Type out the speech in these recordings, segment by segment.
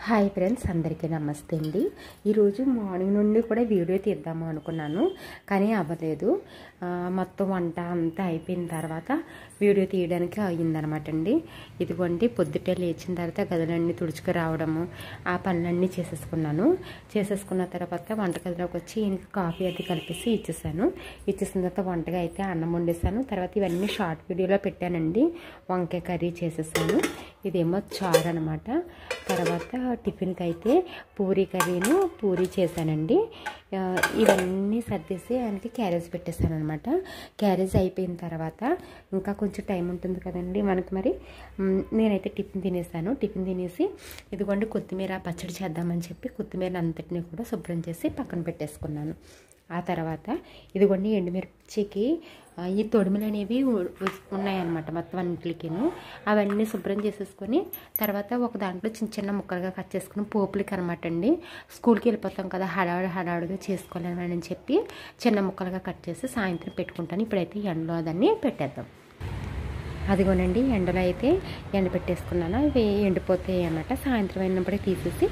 Hi friends, అందరికీ నమస్తే అండి. ఈరోజు మార్నింగ్ నుండి కూడా వీడియో తీద్దాము అనుకున్నాను, కానీ అవ్వలేదు. మొత్తం వంట అంతా అయిపోయిన తర్వాత వీడియో తీయడానికి అయ్యిందనమాట అండి. ఇదిగోండి, పొద్దుటే లేచిన తర్వాత గదులన్నీ తుడుచుకు రావడము, ఆ పనులన్నీ చేసేసుకున్న తర్వాత వంటగదిలోకి వచ్చి ఈయనకి కాఫీ అది కలిపేసి ఇచ్చేసాను. ఇచ్చేసిన తర్వాత వంటగా అయితే అన్నం వండేసాను. తర్వాత ఇవన్నీ షార్ట్ వీడియోలో పెట్టానండి. వంకాయ కర్రీ చేసేసాను, ఇదేమో చారు అనమాట. తర్వాత టిఫిన్కి అయితే పూరీ చేశానండి. ఇవన్నీ సర్దేసి ఆయనకి క్యారేజ్ పెట్టేశాను అనమాట. క్యారేజ్ అయిపోయిన తర్వాత ఇంకా కొంచెం టైం ఉంటుంది కదండి మనకి, మరి నేనైతే టిఫిన్ తినేసి ఇదిగోండి కొత్తిమీర పచ్చడి చేద్దామని చెప్పి కొత్తిమీర అంతటిని కూడా శుభ్రం చేసి పక్కన పెట్టేసుకున్నాను. ఆ తర్వాత ఇదిగోండి ఎండుమిర్చికి ఈ తొడుములు అనేవి ఉన్నాయన్నమాట మొత్తం అన్నింటికిను. అవన్నీ శుభ్రం చేసేసుకొని తర్వాత ఒక దాంట్లో చిన్న చిన్న ముక్కలుగా కట్ చేసుకుని పోపులకి అనమాట అండి. స్కూల్కి వెళ్ళిపోతాం కదా, హడావుడిగా చేసుకోలేమని చెప్పి చిన్న ముక్కలుగా కట్ చేసి సాయంత్రం పెట్టుకుంటాను. ఇప్పుడైతే ఎండలో దాన్ని పెట్టేద్దాం. అదిగోనండి, ఎండలో అయితే ఎండ పెట్టేసుకున్నాను. అవి ఎండిపోతాయి అన్నమాట. సాయంత్రం అయినప్పుడే తీసేసి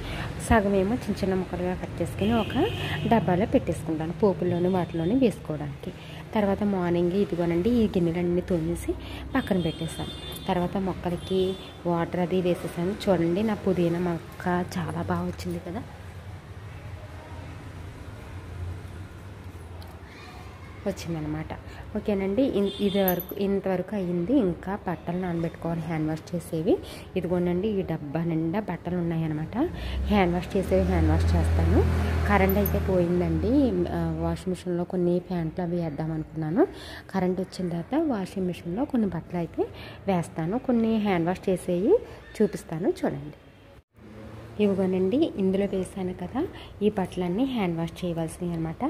సగమేమో చిన్న చిన్న ముక్కలుగా కట్ చేసుకుని ఒక డబ్బాలో పెట్టేసుకుంటాను, పోపుల్లోని వాటిలోని వేసుకోవడానికి. తర్వాత మార్నింగ్ ఇదిగోనండి ఈ గిన్నెలన్నీ తోమేసి పక్కన పెట్టేస్తాను. తర్వాత మొక్కలకి వాటర్ అది వేసేసాను. చూడండి, నా పుదీనా మొక్క చాలా బాగా వచ్చింది కదా. వచ్చిందనమాట. ఓకేనండి, ఇంతవరకు అయ్యింది. ఇంకా బట్టలు నానబెట్టుకోవాలి, హ్యాండ్ వాష్ చేసేవి. ఇదిగోనండి ఈ డబ్బా నిండా బట్టలు ఉన్నాయన్నమాట. హ్యాండ్ వాష్ చేస్తాను. కరెంట్ అయితే పోయిందండి. వాషింగ్ మిషన్లో కొన్ని ప్యాంట్లు అవి వేద్దాం అనుకున్నాను. కరెంట్ వచ్చిన తర్వాత వాషింగ్ మిషన్లో కొన్ని బట్టలు అయితే వేస్తాను. కొన్ని హ్యాండ్ వాష్ చేసేవి చూపిస్తాను, చూడండి. ఇవ్వనండి, ఇందులో వేసాను కదా, ఈ బట్టలన్నీ హ్యాండ్ వాష్ చేయవలసినవి అనమాట.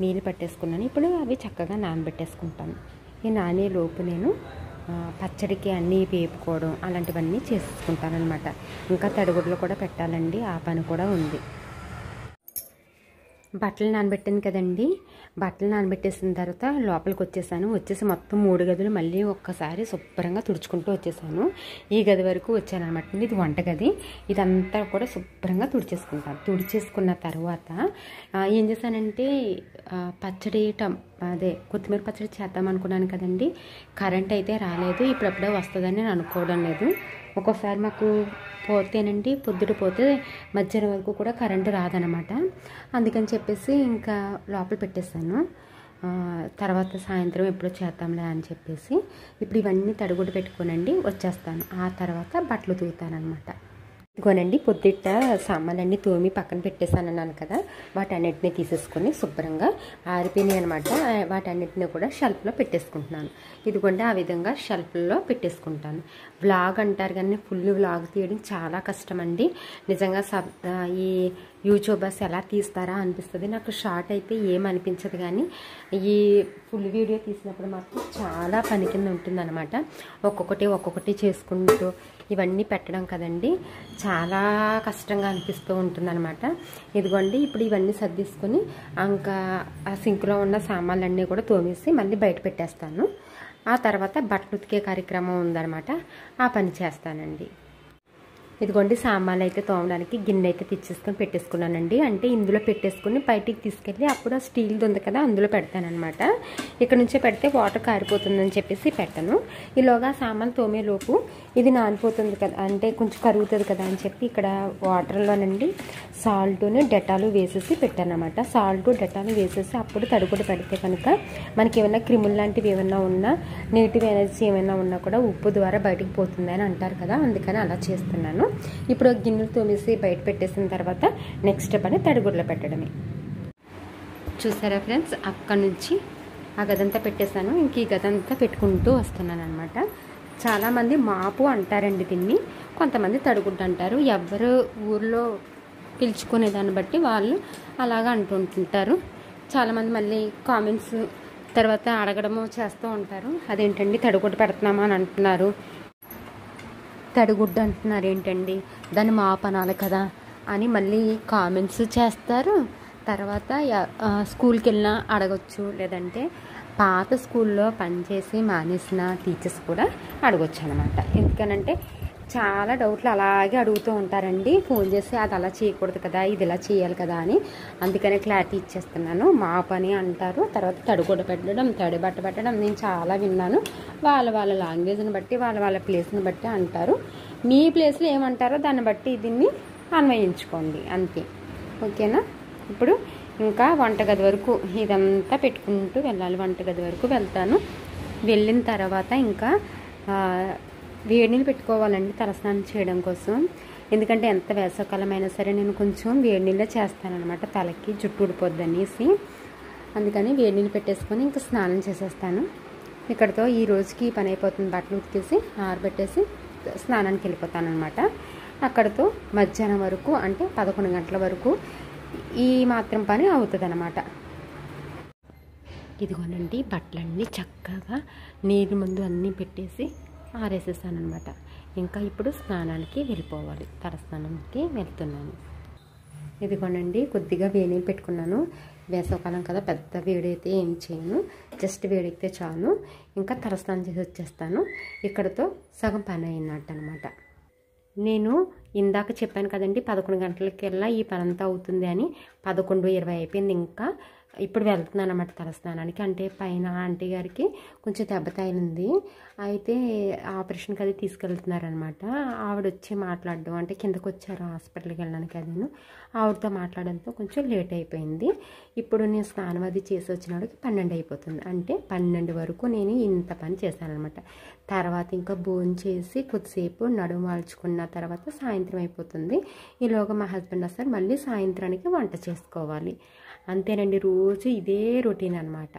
నీళ్ళు పట్టేసుకున్నాను. ఇప్పుడు అవి చక్కగా నానబెట్టేసుకుంటాను. ఈ నానే లోపు నేను పచ్చడికి అన్నీ వేపుకోవడం అలాంటివన్నీ చేసుకుంటాను అనమాట. ఇంకా తడిగుడ్లు కూడా పెట్టాలండి, ఆ పని కూడా ఉంది. బట్టలు నానబెట్టాను కదండి. బట్టలు నానబెట్టేసిన తర్వాత లోపలికి వచ్చేసి మొత్తం 3 గదులు మళ్ళీ ఒక్కసారి శుభ్రంగా తుడుచుకుంటూ వచ్చేసాను. ఈ గది వరకు వచ్చాను అనమాట. ఇది వంటగది. ఇదంతా కూడా శుభ్రంగా తుడిచేసుకున్న తర్వాత ఏం చేశానంటే కొత్తిమీర పచ్చడి చేద్దాం అనుకున్నాను కదండి. కరెంట్ అయితే రాలేదు. ఇప్పుడప్పుడే వస్తుందని నేను అనుకోవడం లేదు. ఒక్కోసారి మాకు పోతేనండి, పొద్దుట పోతే మధ్యాహ్నం వరకు కూడా కరెంటు రాదనమాట. అందుకని చెప్పేసి ఇంకా లోపల పెట్టేశాను. తర్వాత సాయంత్రం ఎప్పుడో చేద్దాంలే అని చెప్పేసి ఇప్పుడు ఇవన్నీ తడిగుడ్డు పెట్టుకోనండి వచ్చేస్తాను. ఆ తర్వాత బట్టలు తూగుతానమాట. ఇదిగోనండి, పొద్దుట సామాన్లన్నీ తోమి పక్కన పెట్టేసానన్నాను కదా, వాటన్నిటిని తీసేసుకొని శుభ్రంగా ఆరిపోయినాయి అనమాట. వాటన్నిటిని కూడా షెల్ఫ్లో పెట్టేసుకుంటున్నాను. ఇదిగోండి, ఆ విధంగా షెల్ఫ్లో పెట్టేసుకుంటాను. వ్లాగ్ అంటారు కానీ ఫుల్ వ్లాగ్ తీయడం చాలా కష్టం అండి. నిజంగా ఈ యూట్యూబర్స్ ఎలా తీస్తారా అనిపిస్తుంది. నాకు షార్ట్ అయితే ఏమనిపించదు, కానీ ఈ ఫుల్ వీడియో తీసినప్పుడు మాత్రం చాలా పని కింద ఉంటుందన్నమాట. ఒక్కొక్కటి చేసుకుంటూ ఇవన్నీ పెట్టడం కదండి, చాలా కష్టంగా అనిపిస్తూ ఉంటుందన్నమాట. ఇదిగోండి, ఇప్పుడు ఇవన్నీ సర్దిసుకొని ఇంకా ఆ సింక్లో ఉన్న సామాన్లన్నీ కూడా తోమేసి మళ్ళీ బయట పెట్టేస్తాను. ఆ తర్వాత బట్టలు ఉతికే కార్యక్రమం ఉందన్నమాట, ఆ పని చేస్తానండి. ఇదిగోండి, సామాన్లు అయితే తోమడానికి గిన్నె అయితే తెచ్చేసుకొని పెట్టేసుకున్నానండి. అంటే ఇందులో పెట్టేసుకుని బయటికి తీసుకెళ్ళి అప్పుడు స్టీల్ది ఉంది కదా, అందులో పెడతానమాట. ఇక్కడ నుంచే పెడితే వాటర్ కారిపోతుందని చెప్పేసి పెట్టను. ఈలోగా సామాన్లు తోమేలోపు ఇది నానిపోతుంది కదా, అంటే కొంచెం కరుగుతుంది కదా అని చెప్పి ఇక్కడ వాటర్లోనండి సాల్ట్ని డెటాలు వేసేసి పెట్టానమాట. సాల్ట్ డెటాలు వేసేసి అప్పుడు తడిగుడ్డ పెడితే కనుక మనకి ఏమైనా క్రిములు లాంటివి ఏమైనా ఉన్నా, నెగిటివ్ ఎనర్జీ ఏమైనా ఉన్నా కూడా ఉప్పు ద్వారా బయటకు పోతుంది అని అంటారు కదా, అందుకని అలా చేస్తున్నాను. ఇప్పుడు గిన్నెలు తోమేసి బయట పెట్టేసిన తర్వాత నెక్స్ట్ పని తడిగుడ్లు పెట్టడమే. చూసారా ఫ్రెండ్స్, అక్కడ నుంచి ఆ గదంతా పెట్టేశాను. ఇంక ఈ గదంతా పెట్టుకుంటూ వస్తున్నాను అనమాట. చాలామంది మాపు అంటారండి దీన్ని, కొంతమంది తడిగుడ్డ అంటారు. ఎవరు ఊర్లో పిలుచుకునే దాన్ని బట్టి వాళ్ళు అలాగా అంటుంటారు. చాలామంది మళ్ళీ కామెంట్స్ తర్వాత అడగడము చేస్తూ ఉంటారు, అదేంటండి తడిగుడ్డ పెడుతున్నామా అని అంటున్నారు, తడిగుడ్డ అంటున్నారు ఏంటండి, దాన్ని మాపు అనాలి కదా అని మళ్ళీ కామెంట్స్ చేస్తారు. తర్వాత స్కూల్కి వెళ్ళినా అడగచ్చు, లేదంటే పాత స్కూల్లో పనిచేసి మానేసిన టీచర్స్ కూడా అడగచ్చు అనమాట. ఎందుకనంటే చాలా డౌట్లు అలాగే అడుగుతూ ఉంటారండి ఫోన్ చేసి, అది అలా చేయకూడదు కదా, ఇది ఇలా చేయాలి కదా అని. అందుకనే క్లారిటీ ఇచ్చేస్తున్నాను. మా పని అంటారు, తర్వాత తడిగుడ్డ పెట్టడం, తడి బట్ట పెట్టడం నేను చాలా విన్నాను. వాళ్ళ లాంగ్వేజ్ని బట్టి, వాళ్ళ ప్లేస్ని బట్టి అంటారు. మీ ప్లేస్లో ఏమంటారో దాన్ని బట్టి దీన్ని అన్వయించుకోండి అంతే. ఓకేనా? ఇప్పుడు ఇంకా వంటగది వరకు ఇదంతా పెట్టుకుంటూ వెళ్ళాలి. వంటగది వరకు వెళ్తాను. వెళ్ళిన తర్వాత ఇంకా వేడి నీళ్ళు పెట్టుకోవాలండి తలస్నానం చేయడం కోసం. ఎందుకంటే ఎంత వేసవకాలమైనా సరే నేను కొంచెం వేడి నీళ్ళే చేస్తానన్నమాట, తలకి జుట్టు ఊడిపోద్ది అనేసి. అందుకని వేడి నీళ్ళు పెట్టేసుకొని ఇంకా స్నానం చేసేస్తాను. ఇక్కడితో ఈ రోజుకి పని అయిపోతుంది. బట్టలు ఉతికేసి ఆరబెట్టేసి స్నానానికి వెళ్ళిపోతాను అనమాట. అక్కడితో మధ్యాహ్నం వరకు అంటే 11 గంటల వరకు ఈ మాత్రం పని అవుతుంది అన్నమాట. ఇదిగోనండి బట్టలన్నీ చక్కగా నీరు ముందు అన్నీ పెట్టేసి ఆరేసేసాను అనమాట. ఇంకా ఇప్పుడు స్నానానికి వెళ్ళిపోవాలి. తలస్నానానికి వెళ్తున్నాను. ఇదిగోనండి కొద్దిగా వేడి పెట్టుకున్నాను. వేసవకాలం కదా, పెద్ద వేడైతే ఏం చేయను, జస్ట్ వేడెక్కితే చాలు. ఇంకా తలస్నానం చేసి వచ్చేస్తాను. ఇక్కడతో సగం పని అయినట్టు అనమాట. నేను ఇందాక చెప్పాను కదండి 11 గంటలకెల్లా ఈ పని అంతా అవుతుంది అని. 11:20 అయిపోయింది. ఇంకా ఇప్పుడు వెళ్తున్నాను అన్నమాట తలస్నానానికి. అంటే పైన ఆంటీ గారికి కొంచెం దెబ్బ తగిలింది. అయితే ఆపరేషన్కి అది తీసుకెళ్తున్నారనమాట. ఆవిడ వచ్చి మాట్లాడడం, అంటే కిందకు వచ్చారు హాస్పిటల్కి వెళ్ళడానికి. అదేను ఆవిడతో మాట్లాడడంతో కొంచెం లేట్ అయిపోయింది. ఇప్పుడు నేను స్నానం అది చేసి వచ్చినప్పటికి 12 అయిపోతుంది. అంటే 12 వరకు నేను ఇంత పని చేశానమాట. తర్వాత ఇంకా భోజనం చేసి కొద్దిసేపు నడుము వాల్చుకున్న తర్వాత సాయంత్రం అయిపోతుంది. ఈలోగా మా హస్బెండ్ వస్తారు. మళ్ళీ సాయంత్రానికి వంట చేసుకోవాలి. అంతేనండి, రోజు ఇదే రొటీన్ అనమాట.